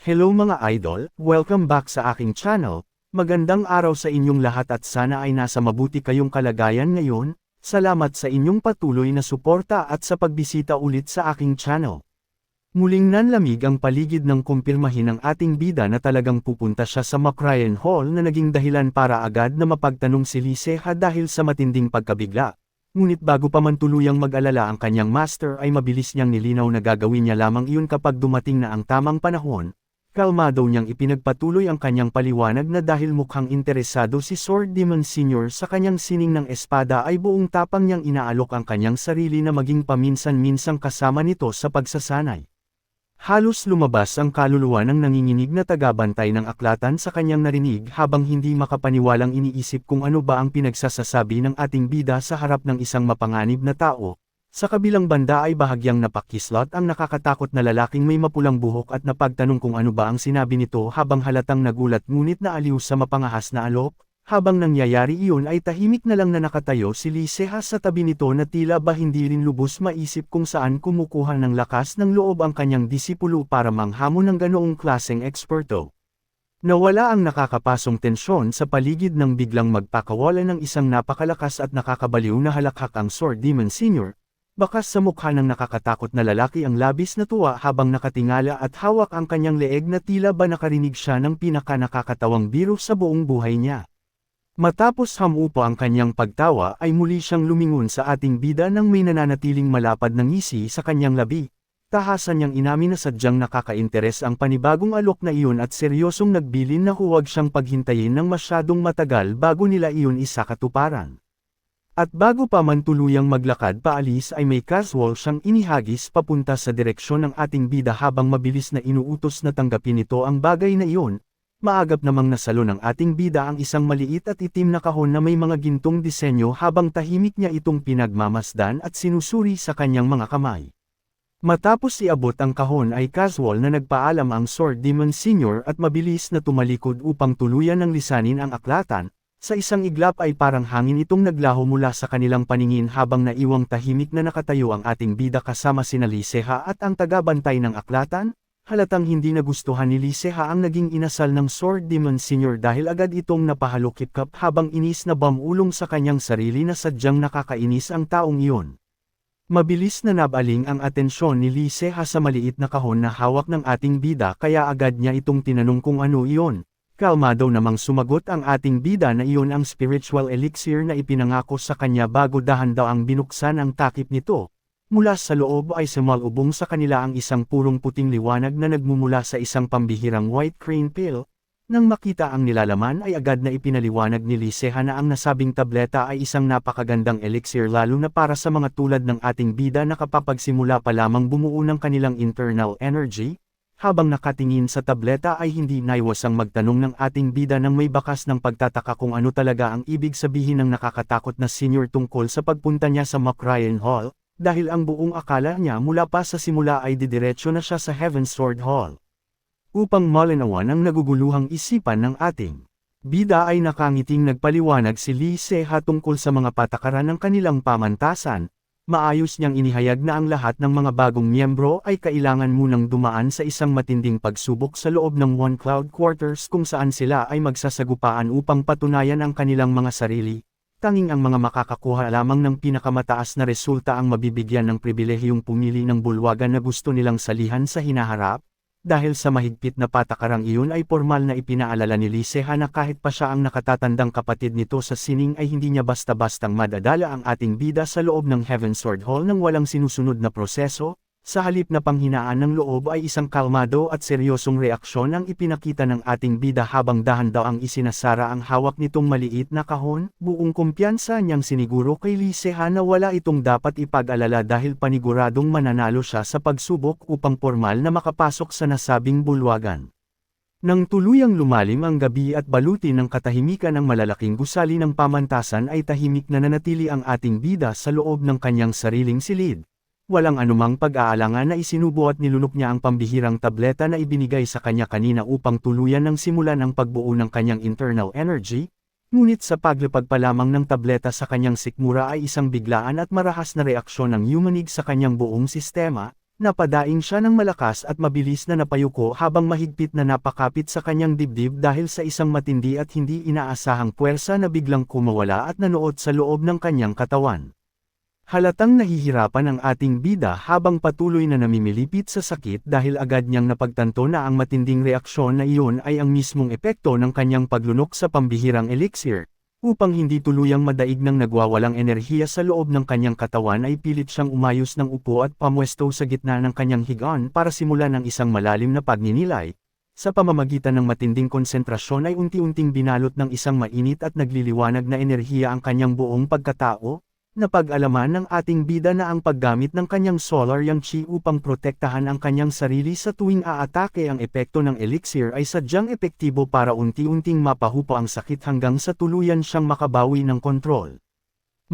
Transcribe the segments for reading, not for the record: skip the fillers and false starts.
Hello mga idol, welcome back sa aking channel. Magandang araw sa inyong lahat at sana ay nasa mabuti kayong kalagayan ngayon. Salamat sa inyong patuloy na suporta at sa pagbisita ulit sa aking channel. Muling nanlamig ang paligid ng kumpirmahin ng ating bida na talagang pupunta siya sa Macryan Hall na naging dahilan para agad na mapagtanong si Lee Se-ha dahil sa matinding pagkabigla. Ngunit bago pa man tuluyang mag-alala ang kanyang master ay mabilis niyang nilinaw na gagawin niya lamang iyon kapag dumating na ang tamang panahon. Kalmado niyang ipinagpatuloy ang kanyang paliwanag na dahil mukhang interesado si Sword Demon Sr. sa kanyang sining ng espada ay buong tapang niyang inaalok ang kanyang sarili na maging paminsan-minsang kasama nito sa pagsasanay. Halos lumabas ang kaluluwa ng nanginginig na tagabantay ng aklatan sa kanyang narinig habang hindi makapaniwalang iniisip kung ano ba ang pinagsasasabi ng ating bida sa harap ng isang mapanganib na tao. Sa kabilang banda ay bahagyang napakislot ang nakakatakot na lalaking may mapulang buhok at napagtanong kung ano ba ang sinabi nito habang halatang nagulat ngunit naaliw sa mapangahas na alok. Habang nangyayari iyon ay tahimik na lang na nakatayo si Lee Se-ha sa tabi nito na tila ba hindi rin lubos maisip kung saan kumukuha ng lakas ng loob ang kanyang disipulo para manghamon ng ganoong klaseng eksperto. Nawala ang nakakapasong tensyon sa paligid nang biglang magpakawala ng isang napakalakas at nakakabaliw na halakhak ang Sword Demon Sr. Bakas sa mukha ng nakakatakot na lalaki ang labis na tuwa habang nakatingala at hawak ang kanyang leeg na tila ba nakarinig siya ng pinaka-nakakatawang biro sa buong buhay niya. Matapos hamupo ang kanyang pagtawa ay muli siyang lumingon sa ating bida nang may nananatiling malapad na ngisi sa kanyang labi. Tahasan niyang inamin na sadyang nakakainteres ang panibagong alok na iyon at seryosong nagbilin na huwag siyang paghintayin ng masyadong matagal bago nila iyon isakatuparan. At bago pa man tuluyang maglakad paalis ay may casual siyang inihagis papunta sa direksyon ng ating bida habang mabilis na inuutos na tanggapin nito ang bagay na iyon. Maagap namang nasalo ng ating bida ang isang maliit at itim na kahon na may mga gintong disenyo habang tahimik niya itong pinagmamasdan at sinusuri sa kanyang mga kamay. Matapos iabot ang kahon ay casual na nagpaalam ang Sword Demon Sr. at mabilis na tumalikod upang tuluyan ng lisanin ang aklatan. Sa isang iglap ay parang hangin itong naglaho mula sa kanilang paningin habang naiwang tahimik na nakatayo ang ating bida kasama sina Lee Se-ha at ang tagabantay ng aklatan. Halatang hindi nagustuhan ni Lee Se-ha ang naging inasal ng Sword Demon Sr. dahil agad itong napahalukip-kap habang inis na bamulong sa kanyang sarili na sadyang nakakainis ang taong iyon. Mabilis na nabaling ang atensyon ni Lee Se-ha sa maliit na kahon na hawak ng ating bida kaya agad niya itong tinanong kung ano iyon. Kalmado namang sumagot ang ating bida na iyon ang spiritual elixir na ipinangako sa kanya bago dahan-dahang binuksan ang takip nito. Mula sa loob ay sumalubong sa kanila ang isang purong puting liwanag na nagmumula sa isang pambihirang white crane pill. Nang makita ang nilalaman ay agad na ipinaliwanag ni Lee Se-ha na ang nasabing tableta ay isang napakagandang elixir lalo na para sa mga tulad ng ating bida na kapapagsimula pa lamang bumuo ng kanilang internal energy. Habang nakatingin sa tableta ay hindi naiwasang magtanong ng ating bida nang may bakas ng pagtataka kung ano talaga ang ibig sabihin ng nakakatakot na senior tungkol sa pagpunta niya sa Macryan Hall, dahil ang buong akala niya mula pa sa simula ay didiretso na siya sa Heaven's Sword Hall. Upang malinawan ang naguguluhang isipan ng ating bida ay nakangiting nagpaliwanag si Lee Se-ha tungkol sa mga patakaran ng kanilang pamantasan. Maayos niyang inihayag na ang lahat ng mga bagong miyembro ay kailangan munang dumaan sa isang matinding pagsubok sa loob ng One Cloud Quarters kung saan sila ay magsasagupaan upang patunayan ang kanilang mga sarili. Tanging ang mga makakakuha lamang ng pinakamataas na resulta ang mabibigyan ng pribilehiyong pumili ng bulwagan na gusto nilang salihan sa hinaharap. Dahil sa mahigpit na patakarang iyon ay formal na ipinaalala ni Lee Se-ha na kahit pa siya ang nakatatandang kapatid nito sa sining ay hindi niya basta-bastang madadala ang ating bida sa loob ng Heaven's Sword Hall nang walang sinusunod na proseso. Sa halip na panghinaan ng loob ay isang kalmado at seryosong reaksyon ang ipinakita ng ating bida habang dahan-dahang isinasara ang hawak nitong maliit na kahon. Buong kumpiyansa niyang siniguro kay Lee Se-ha na wala itong dapat ipag-alala dahil paniguradong mananalo siya sa pagsubok upang formal na makapasok sa nasabing bulwagan. Nang tuluyang lumalim ang gabi at balutin ng katahimikan ng malalaking gusali ng pamantasan ay tahimik na nanatili ang ating bida sa loob ng kanyang sariling silid. Walang anumang pag-aalangan na isinubo at nilunok niya ang pambihirang tableta na ibinigay sa kanya kanina upang tuluyan ng simulan ang pagbuo ng kanyang internal energy. Ngunit sa paglapag pa lamang ng tableta sa kanyang sikmura ay isang biglaan at marahas na reaksyon ng yumanig sa kanyang buong sistema. napadaing siya ng malakas at mabilis na napayuko habang mahigpit na napakapit sa kanyang dibdib dahil sa isang matindi at hindi inaasahang puwersa na biglang kumawala at nanuot sa loob ng kanyang katawan. Halatang nahihirapan ang ating bida habang patuloy na namimilipit sa sakit dahil agad niyang napagtanto na ang matinding reaksyon na iyon ay ang mismong epekto ng kanyang paglunok sa pambihirang elixir. Upang hindi tuluyang madaig ng nagwawalang enerhiya sa loob ng kanyang katawan ay pilit siyang umayos ng upo at pamwesto sa gitna ng kanyang higaan para simulan ng isang malalim na pagninilay. Sa pamamagitan ng matinding konsentrasyon ay unti-unting binalot ng isang mainit at nagliliwanag na enerhiya ang kanyang buong pagkatao. Napag-alaman ng ating bida na ang paggamit ng kanyang solar yang chi upang protektahan ang kanyang sarili sa tuwing aatake ang epekto ng elixir ay sadyang epektibo para unti-unting mapahupa ang sakit hanggang sa tuluyan siyang makabawi ng kontrol.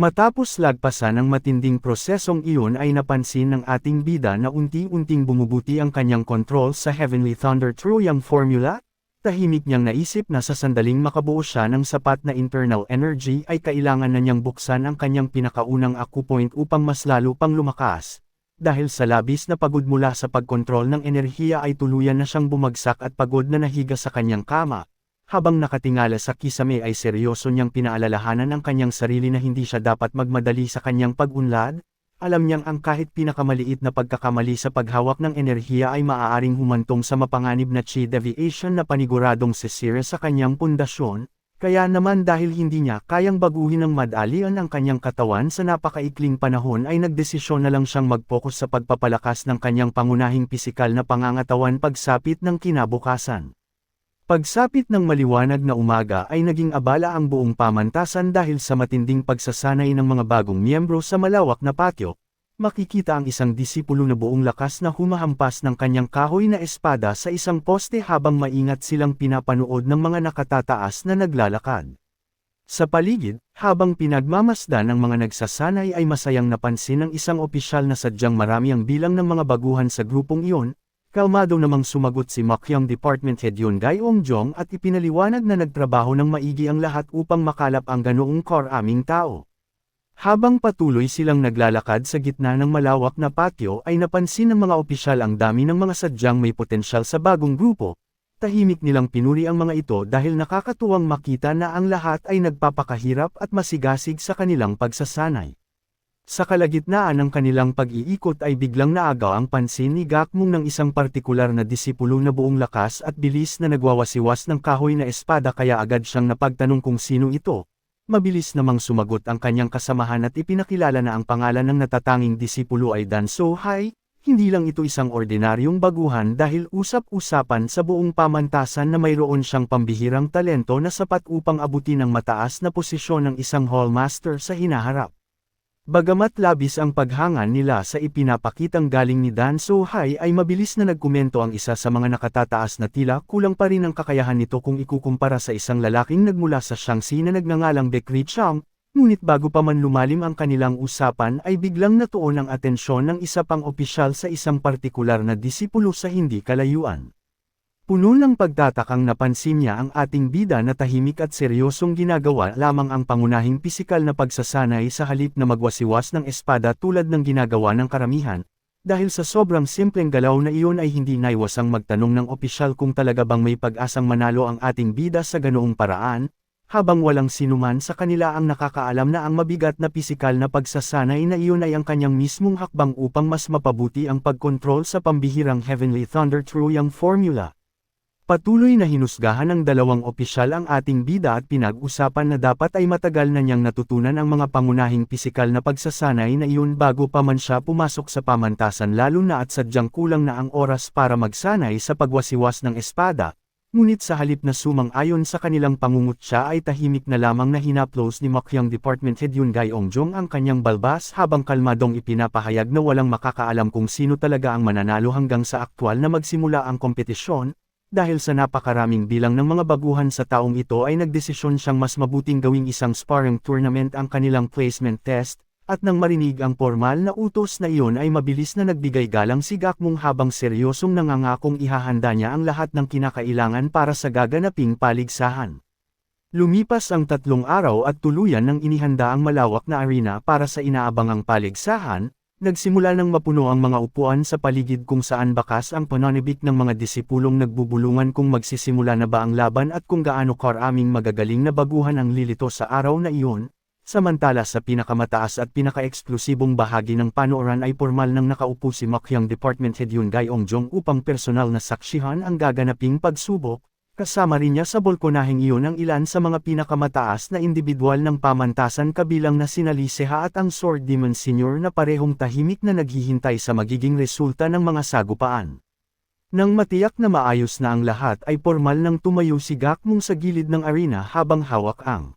Matapos lagpasan ang matinding prosesong iyon ay napansin ng ating bida na unti-unting bumubuti ang kanyang kontrol sa Heavenly Thunder True Yang Formula. Tahimik niyang naisip na sa sandaling makabuo siya ng sapat na internal energy ay kailangan na niyang buksan ang kanyang pinakaunang acupoint upang mas lalo pang lumakas. Dahil sa labis na pagod mula sa pagkontrol ng enerhiya ay tuluyan na siyang bumagsak at pagod na nahiga sa kanyang kama. Habang nakatingala sa kisame ay seryoso niyang pinaalalahanan ang kanyang sarili na hindi siya dapat magmadali sa kanyang pag-unlad. Alam niyang ang kahit pinakamaliit na pagkakamali sa paghawak ng enerhiya ay maaaring humantong sa mapanganib na chi deviation na paniguradong sisira sa kanyang pundasyon, kaya naman dahil hindi niya kayang baguhin ng madalian ang kanyang katawan sa napakaikling panahon ay nagdesisyon na lang siyang mag-focus sa pagpapalakas ng kanyang pangunahing pisikal na pangangatawan pagsapit ng kinabukasan. Pagsapit ng maliwanag na umaga ay naging abala ang buong pamantasan dahil sa matinding pagsasanay ng mga bagong miyembro sa malawak na patio. Makikita ang isang disipulo na buong lakas na humahampas ng kanyang kahoy na espada sa isang poste habang maingat silang pinapanood ng mga nakatataas na naglalakad. Sa paligid, habang pinagmamasdan ng mga nagsasanay ay masayang napansin ng isang opisyal na sadyang marami ang bilang ng mga baguhan sa grupong iyon. Kalmado namang sumagot si Makyang Department Head Yun Gayong at ipinaliwanag na nagtrabaho ng maigi ang lahat upang makalap ang ganoong aming tao. Habang patuloy silang naglalakad sa gitna ng malawak na patio ay napansin ng mga opisyal ang dami ng mga sadyang may potensyal sa bagong grupo. Tahimik nilang pinuri ang mga ito dahil nakakatuwang makita na ang lahat ay nagpapakahirap at masigasig sa kanilang pagsasanay. Sa kalagitnaan ng kanilang pag-iikot ay biglang naagaw ang pansin ni Gakmung ng isang partikular na disipulo na buong lakas at bilis na nagwawasiwas ng kahoy na espada kaya agad siyang napagtanong kung sino ito. Mabilis namang sumagot ang kanyang kasamahan at ipinakilala na ang pangalan ng natatanging disipulo ay Dan So-hai. Hindi lang ito isang ordinaryong baguhan dahil usap-usapan sa buong pamantasan na mayroon siyang pambihirang talento na sapat upang abutin ang mataas na posisyon ng isang hallmaster sa hinaharap. Bagamat labis ang paghangan nila sa ipinapakitang galing ni Dan So-hai ay mabilis na nagkomento ang isa sa mga nakatataas na tila kulang pa rin ang kakayahan nito kung ikukumpara sa isang lalaking nagmula sa Shaanxi na nagngangalang Baekri Chang, ngunit bago pa man lumalim ang kanilang usapan ay biglang natuon ang atensyon ng isa pang opisyal sa isang partikular na disipulo sa hindi kalayuan. Puno ng pagtatakang napansin niya ang ating bida na tahimik at seryosong ginagawa lamang ang pangunahing pisikal na pagsasanay sa halip na magwasiwas ng espada tulad ng ginagawa ng karamihan. Dahil sa sobrang simpleng galaw na iyon ay hindi naiwasang magtanong ng opisyal kung talaga bang may pag-asang manalo ang ating bida sa ganoong paraan, habang walang sinuman sa kanila ang nakakaalam na ang mabigat na pisikal na pagsasanay na iyon ay ang kanyang mismong hakbang upang mas mapabuti ang pagkontrol sa pambihirang Heavenly Thunder True Yang Formula. Patuloy na hinusgahan ng dalawang opisyal ang ating bida at pinag-usapan na dapat ay matagal na niyang natutunan ang mga pangunahing pisikal na pagsasanay na iyon bago pa man siya pumasok sa pamantasan lalo na at sadyang kulang na ang oras para magsanay sa pagwasiwas ng espada. Ngunit sa halip na sumang-ayon sa kanilang pangungutya ay tahimik na lamang na hinaplos ni Makyang Department Head Yun Gayong ang kanyang balbas habang kalmadong ipinapahayag na walang makakaalam kung sino talaga ang mananalo hanggang sa aktwal na magsimula ang kompetisyon. Dahil sa napakaraming bilang ng mga baguhan sa taong ito ay nagdesisyon siyang mas mabuting gawing isang sparring tournament ang kanilang placement test, at nang marinig ang formal na utos na iyon ay mabilis na nagbigay galang si Gakmung habang seryosong nangangakong ihahanda niya ang lahat ng kinakailangan para sa gaganaping paligsahan. Lumipas ang 3 araw at tuluyan nang inihanda ang malawak na arena para sa inaabangang paligsahan. Nagsimula nang mapuno ang mga upuan sa paligid kung saan bakas ang pananibik ng mga disipulong nagbubulungan kung magsisimula na ba ang laban at kung gaano karaming magagaling na baguhan ang lilito sa araw na iyon. Samantala sa pinakamataas at pinaka-eksklusibong bahagi ng panuoran ay formal nang nakaupo si Makyang Department Head Yoon Gae-ongjong upang personal na saksihan ang gaganaping pagsubok. Kasama rin niya sa balkonaheng iyon ang ilan sa mga pinakamataas na indibidwal ng pamantasan kabilang na sina Lee Se-ha at ang Sword Demon Senior na parehong tahimik na naghihintay sa magiging resulta ng mga sagupaan. Nang matiyak na maayos na ang lahat ay formal nang tumayo si Gakmung sa gilid ng arena habang hawak ang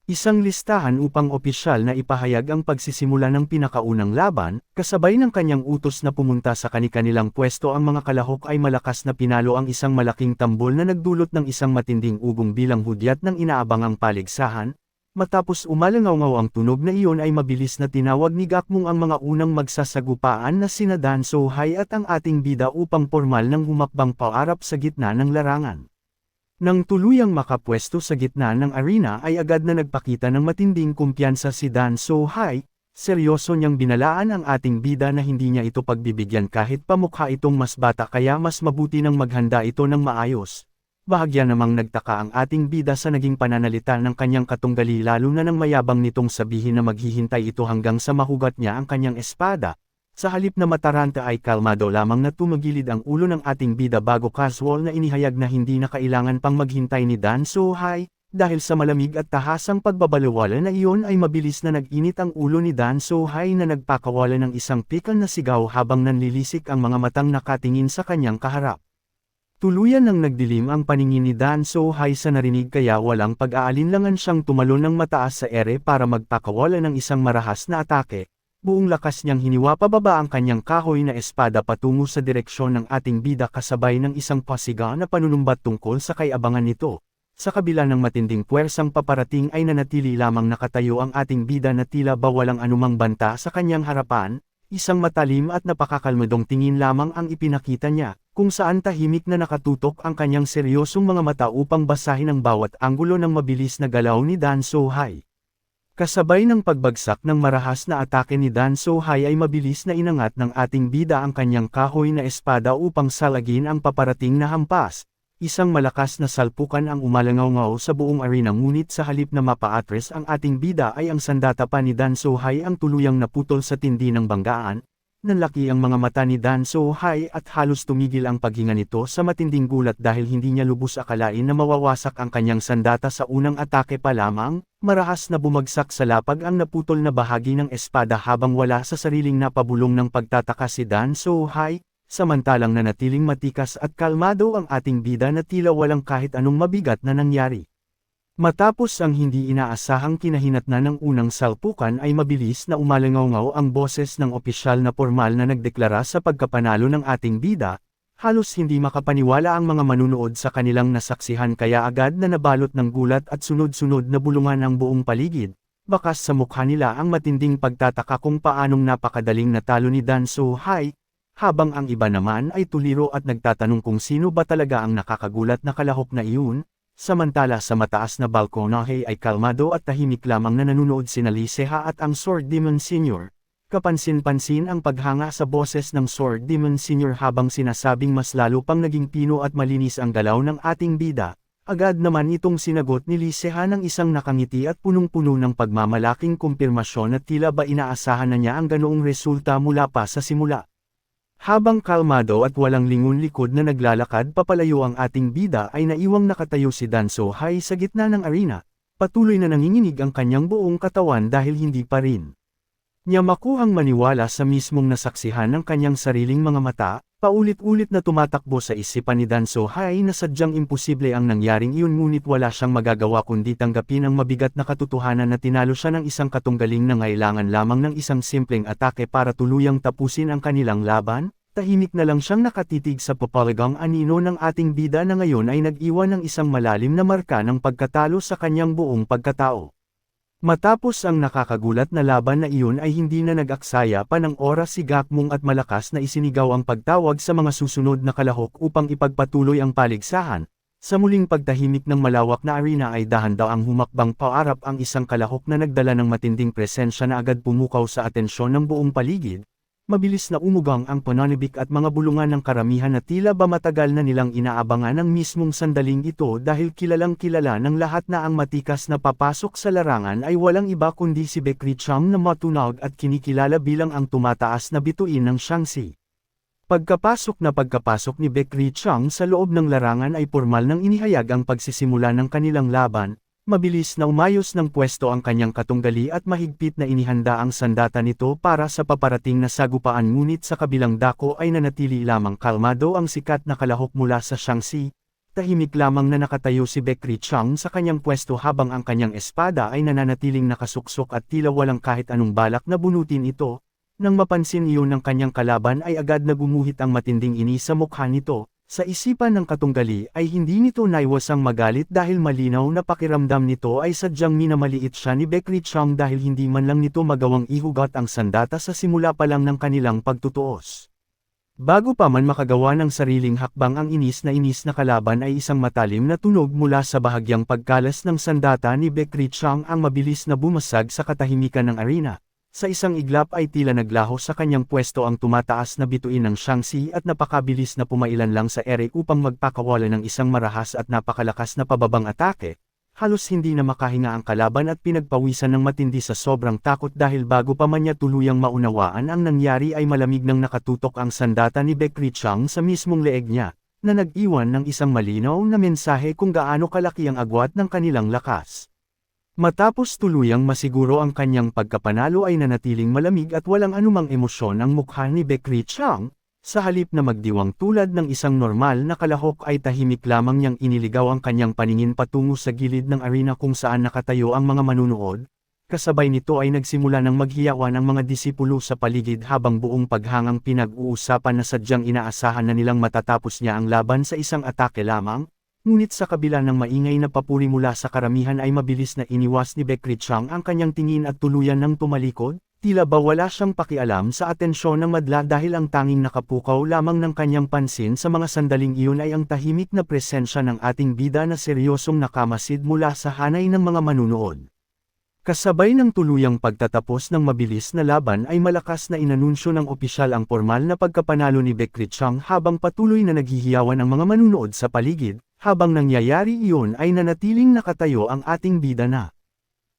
isang listahan upang opisyal na ipahayag ang pagsisimula ng pinakaunang laban, kasabay ng kanyang utos na pumunta sa kani-kanilang pwesto. Ang mga kalahok ay malakas na pinalo ang isang malaking tambol na nagdulot ng isang matinding ugong bilang hudyat ng inaabangang paligsahan. Matapos umalangaw ang tunog na iyon ay mabilis na tinawag ni Gakmung ang mga unang magsasagupaan na sina Dan So-hai at ang ating bida upang formal nang humakbang paarap sa gitna ng larangan. Nang tuluyang makapwesto sa gitna ng arena ay agad na nagpakita ng matinding kumpiyansa si Dan So-hai, seryoso niyang binalaan ang ating bida na hindi niya ito pagbibigyan kahit pamukha itong mas bata kaya mas mabuti nang maghanda ito ng maayos. Bahagya namang nagtaka ang ating bida sa naging pananalita ng kanyang katunggali lalo na nang mayabang nitong sabihin na maghihintay ito hanggang sa mahugat niya ang kanyang espada. Sa halip na mataranta ay kalmado lamang na tumagilid ang ulo ng ating bida bago casual na inihayag na hindi na kailangan pang maghintay ni Dan So-hai, dahil sa malamig at tahasang pagbabalewala na iyon ay mabilis na nag-init ang ulo ni Dan So-hai na nagpakawala ng isang pikal na sigaw habang nanlilisik ang mga matang nakatingin sa kanyang kaharap. Tuluyan nang nagdilim ang paningin ni Dan So-hai sa narinig kaya walang pag-aalinlangan siyang tumalon ng mataas sa ere para magpakawala ng isang marahas na atake. Buong lakas niyang hiniwa pababa ang kanyang kahoy na espada patungo sa direksyon ng ating bida kasabay ng isang pasiga na panunumbat tungkol sa kaiabangan nito. Sa kabila ng matinding puwersang paparating ay nanatili lamang nakatayo ang ating bida na tila ba walang anumang banta sa kanyang harapan, isang matalim at napakakalmadong tingin lamang ang ipinakita niya, kung saan tahimik na nakatutok ang kanyang seryosong mga mata upang basahin ang bawat anggulo ng mabilis na galaw ni Dan So-hai. Kasabay ng pagbagsak ng marahas na atake ni Dan So-hai ay mabilis na inangat ng ating bida ang kanyang kahoy na espada upang salagin ang paparating na hampas. Isang malakas na salpukan ang umalangaw sa buong arena ngunit sa halip na mapa-atres ang ating bida ay ang sandata pa ni Dan So-hai ang tuluyang naputol sa tindi ng banggaan. Nanlaki ang mga mata ni Dan So-hai at halos tumigil ang paghinga nito sa matinding gulat dahil hindi niya lubos akalain na mawawasak ang kanyang sandata sa unang atake pa lamang. Marahas na bumagsak sa lapag ang naputol na bahagi ng espada habang wala sa sariling napabulong ng pagtataka si Dan So-hai, samantalang nanatiling matikas at kalmado ang ating bida na tila walang kahit anong mabigat na nangyari. Matapos ang hindi inaasahang kinahinatnan ng unang salpukan ay mabilis na umalangaw ang boses ng opisyal na formal na nagdeklara sa pagkapanalo ng ating bida. Halos hindi makapaniwala ang mga manunood sa kanilang nasaksihan kaya agad na nabalot ng gulat at sunod-sunod na bulungan ang buong paligid. Bakas sa mukha nila ang matinding pagtataka kung paanong napakadaling natalo ni Dan So-hai, habang ang iba naman ay tuliro at nagtatanong kung sino ba talaga ang nakakagulat na kalahok na iyon. Samantala sa mataas na balkonahe ay kalmado at tahimik lamang na nanunood sina Lee Se-ha at ang Sword Demon Senior. Kapansin-pansin ang paghanga sa boses ng Sword Demon Senior habang sinasabing mas lalo pang naging pino at malinis ang galaw ng ating bida. Agad naman itong sinagot ni Lee Se-ha ng isang nakangiti at punong-puno ng pagmamalaking kumpirmasyon at tila ba inaasahan na niya ang ganoong resulta mula pa sa simula. Habang kalmado at walang lingon likod na naglalakad papalayo ang ating bida ay naiwang nakatayo si Dan So-hai sa gitna ng arena. Patuloy na nanginginig ang kanyang buong katawan dahil hindi pa rin niya makuhang maniwala sa mismong nasaksihan ng kanyang sariling mga mata. Paulit-ulit na tumatakbo sa isipan ni Dan So-hai na sadyang imposible ang nangyaring iyon ngunit wala siyang magagawa kundi tanggapin ang mabigat na katotohanan na tinalo siya ng isang katunggaling na ngailangan lamang ng isang simpleng atake para tuluyang tapusin ang kanilang laban. Tahimik na lang siyang nakatitig sa papalagang anino ng ating bida na ngayon ay nag-iwan ng isang malalim na marka ng pagkatalo sa kanyang buong pagkatao. Matapos ang nakakagulat na laban na iyon ay hindi na nag-aksaya pa ng oras si Gakmung at malakas na isinigaw ang pagtawag sa mga susunod na kalahok upang ipagpatuloy ang paligsahan. Sa muling pagtahimik ng malawak na arena ay dahan-daang humakbang paarap ang isang kalahok na nagdala ng matinding presensya na agad pumukaw sa atensyon ng buong paligid. Mabilis na umugang ang pananibik at mga bulungan ng karamihan na tila ba matagal na nilang inaabangan ang mismong sandaling ito dahil kilalang kilala ng lahat na ang matikas na papasok sa larangan ay walang iba kundi si Baekri Chang na matunawag at kinikilala bilang ang tumataas na bituin ng Shaanxi. Pagkapasok ni Baekri Chang sa loob ng larangan ay pormal nang inihayag ang pagsisimula ng kanilang laban. Mabilis na umayos ng pwesto ang kanyang katunggali at mahigpit na inihanda ang sandata nito para sa paparating na sagupaan, ngunit sa kabilang dako ay nanatili lamang kalmado ang sikat na kalahok mula sa Shaanxi. Tahimik lamang na nakatayo si Baekri Chang sa kanyang pwesto habang ang kanyang espada ay nananatiling nakasuksok at tila walang kahit anong balak na bunutin ito. Nang mapansin iyon ng kanyang kalaban ay agad na gumuhit ang matinding inis sa mukha nito. Sa isipan ng katunggali ay hindi nito naiwasang magalit dahil malinaw na pakiramdam nito ay sadyang minamaliit siya ni Baekri Chang dahil hindi man lang nito magawang ihugat ang sandata sa simula pa lang ng kanilang pagtutuos. Bago pa man makagawa ng sariling hakbang, ang inis na kalaban ay isang matalim na tunog mula sa bahagyang pagkalas ng sandata ni Baekri Chang ang mabilis na bumasag sa katahimikan ng arena. Sa isang iglap ay tila naglaho sa kanyang pwesto ang tumataas na bituin ng Shaanxi at napakabilis na pumailan lang sa ere upang magpakawala ng isang marahas at napakalakas na pababang atake. Halos hindi na makahinga ang kalaban at pinagpawisan ng matindi sa sobrang takot dahil bago pa man niya tuluyang maunawaan ang nangyari ay malamig nang nakatutok ang sandata ni Baekri Chang sa mismong leeg niya, na nag-iwan ng isang malinaw na mensahe kung gaano kalaki ang agwat ng kanilang lakas. Matapos tuluyang masiguro ang kanyang pagkapanalo ay nanatiling malamig at walang anumang emosyon ang mukha ni Baekri Chang. Sa halip na magdiwang tulad ng isang normal na kalahok ay tahimik lamang niyang iniligaw ang kanyang paningin patungo sa gilid ng arena kung saan nakatayo ang mga manunood. Kasabay nito ay nagsimula ng maghiyawan ang mga disipulo sa paligid habang buong paghangang pinag-uusapan na sadyang inaasahan na nilang matatapos niya ang laban sa isang atake lamang. Ngunit sa kabila ng maingay na papuri mula sa karamihan ay mabilis na iniwas ni Baekri Chang ang kanyang tingin at tuluyan ng tumalikod, tila ba wala siyang pakialam sa atensyon ng madla dahil ang tanging nakapukaw lamang ng kanyang pansin sa mga sandaling iyon ay ang tahimik na presensya ng ating bida na seryosong nakamasid mula sa hanay ng mga manunood. Kasabay ng tuluyang pagtatapos ng mabilis na laban ay malakas na inanunsyo ng opisyal ang pormal na pagkapanalo ni Baekri Chang habang patuloy na naghihiyawan ang mga manunood sa paligid. Habang nangyayari iyon ay nanatiling nakatayo ang ating bida na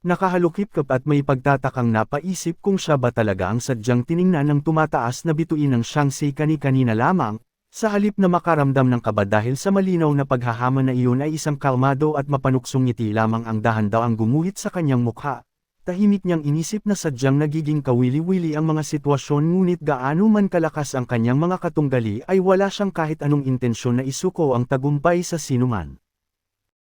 nakahalukip at may pagtatakang napaisip kung siya ba talaga ang sadyang tiningnan ng tumataas na bituin ng Shaanxi kani-kanina lamang, sa halip na makaramdam ng kaba dahil sa malinaw na paghahamon na iyon ay isang kalmado at mapanuksong ngiti lamang ang dahan-daang gumuhit sa kanyang mukha. Tahimik niyang inisip na sadyang nagiging kawili-wili ang mga sitwasyon, ngunit gaano man kalakas ang kanyang mga katunggali ay wala siyang kahit anong intensyon na isuko ang tagumpay sa sinuman.